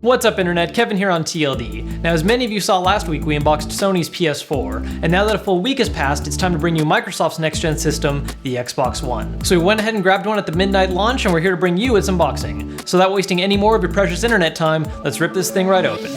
What's up internet, Kevin here on TLD. Now as many of you saw last week, we unboxed Sony's PS4, and now that a full week has passed, it's time to bring you Microsoft's next-gen system, the Xbox One. So we went ahead and grabbed one at the midnight launch, and we're here to bring you its unboxing. So without wasting any more of your precious internet time, let's rip this thing right open.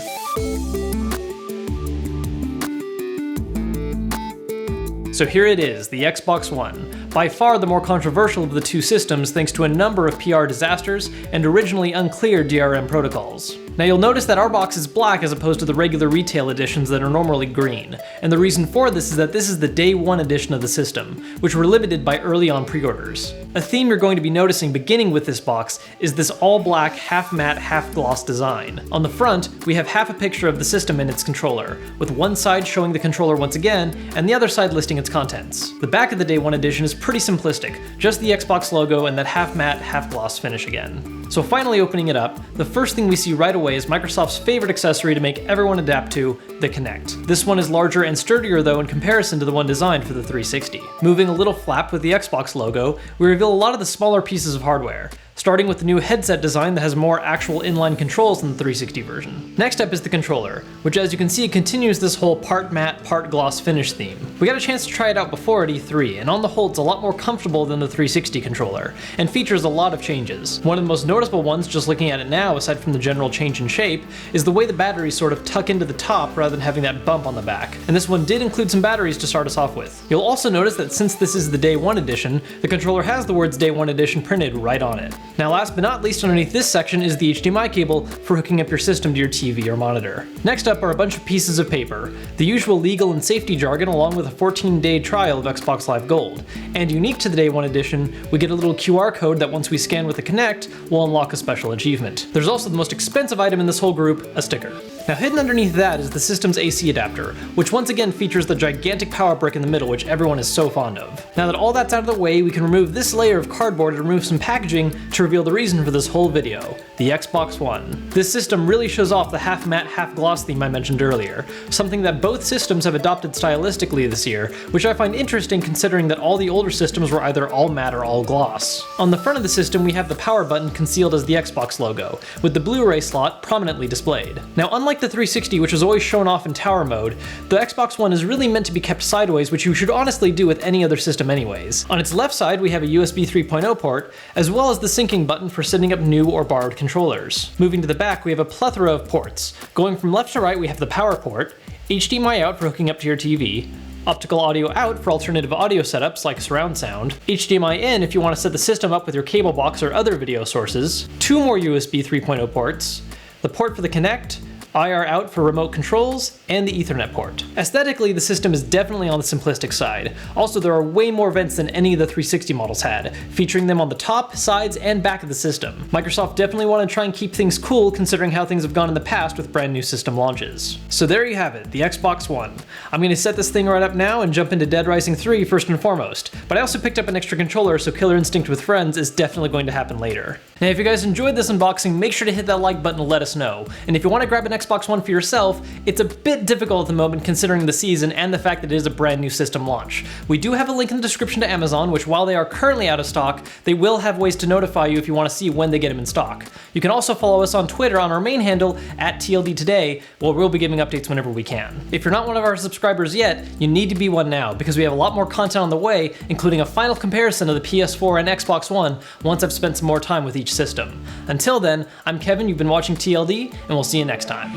So here it is, the Xbox One. By far the more controversial of the two systems thanks to a number of PR disasters and originally unclear DRM protocols. Now you'll notice that our box is black as opposed to the regular retail editions that are normally green, and the reason for this is that this is the day one edition of the system, which were limited by early on pre-orders. A theme you're going to be noticing beginning with this box is this all black, half matte, half gloss design. On the front, we have half a picture of the system and its controller, with one side showing the controller once again, and the other side listing its contents. The back of the day one edition is pretty simplistic, just the Xbox logo and that half matte, half gloss finish again. So finally opening it up, the first thing we see right away is Microsoft's favorite accessory to make everyone adapt to, the Kinect. This one is larger and sturdier though in comparison to the one designed for the 360. Moving a little flap with the Xbox logo, we reveal a lot of the smaller pieces of hardware, starting with the new headset design that has more actual inline controls than the 360 version. Next up is the controller, which as you can see continues this whole part matte, part gloss finish theme. We got a chance to try it out before at E3, and on the whole it's a lot more comfortable than the 360 controller, and features a lot of changes. One of the most noticeable ones, just looking at it now, aside from the general change in shape, is the way the batteries sort of tuck into the top rather than having that bump on the back. And this one did include some batteries to start us off with. You'll also notice that since this is the day one edition, the controller has the words day one edition printed right on it. Now last but not least, underneath this section is the HDMI cable for hooking up your system to your TV or monitor. Next up are a bunch of pieces of paper, the usual legal and safety jargon along with a 14-day trial of Xbox Live Gold. And unique to the day one edition, we get a little QR code that once we scan with the Kinect will unlock a special achievement. There's also the most expensive item in this whole group, a sticker. Now hidden underneath that is the system's AC adapter, which once again features the gigantic power brick in the middle which everyone is so fond of. Now that all that's out of the way, we can remove this layer of cardboard and remove some packaging to reveal the reason for this whole video, the Xbox One. This system really shows off the half matte, half gloss theme I mentioned earlier, something that both systems have adopted stylistically this year, which I find interesting considering that all the older systems were either all matte or all gloss. On the front of the system we have the power button concealed as the Xbox logo, with the Blu-ray slot prominently displayed. Now unlike the 360, which was always shown off in tower mode, the Xbox One is really meant to be kept sideways, which you should honestly do with any other system anyways. On its left side we have a USB 3.0 port, as well as the syncing button for setting up new or borrowed controllers. Moving to the back we have a plethora of ports. Going from left to right we have the power port, HDMI out for hooking up to your TV, optical audio out for alternative audio setups like surround sound, HDMI in if you want to set the system up with your cable box or other video sources, two more USB 3.0 ports, the port for the Kinect, IR out for remote controls, and the Ethernet port. Aesthetically, the system is definitely on the simplistic side. Also, there are way more vents than any of the 360 models had, featuring them on the top, sides, and back of the system. Microsoft definitely wanted to try and keep things cool considering how things have gone in the past with brand new system launches. So there you have it, the Xbox One. I'm going to set this thing right up now and jump into Dead Rising 3 first and foremost, but I also picked up an extra controller so Killer Instinct with friends is definitely going to happen later. Now if you guys enjoyed this unboxing, make sure to hit that like button to let us know, and if you want to grab an Xbox One for yourself, it's a bit difficult at the moment considering the season and the fact that it is a brand new system launch. We do have a link in the description to Amazon, which while they are currently out of stock, they will have ways to notify you if you want to see when they get them in stock. You can also follow us on Twitter on our main handle @TLDtoday, where we'll be giving updates whenever we can. If you're not one of our subscribers yet, you need to be one now because we have a lot more content on the way, including a final comparison of the PS4 and Xbox One once I've spent some more time with each system. Until then, I'm Kevin, you've been watching TLD, and we'll see you next time.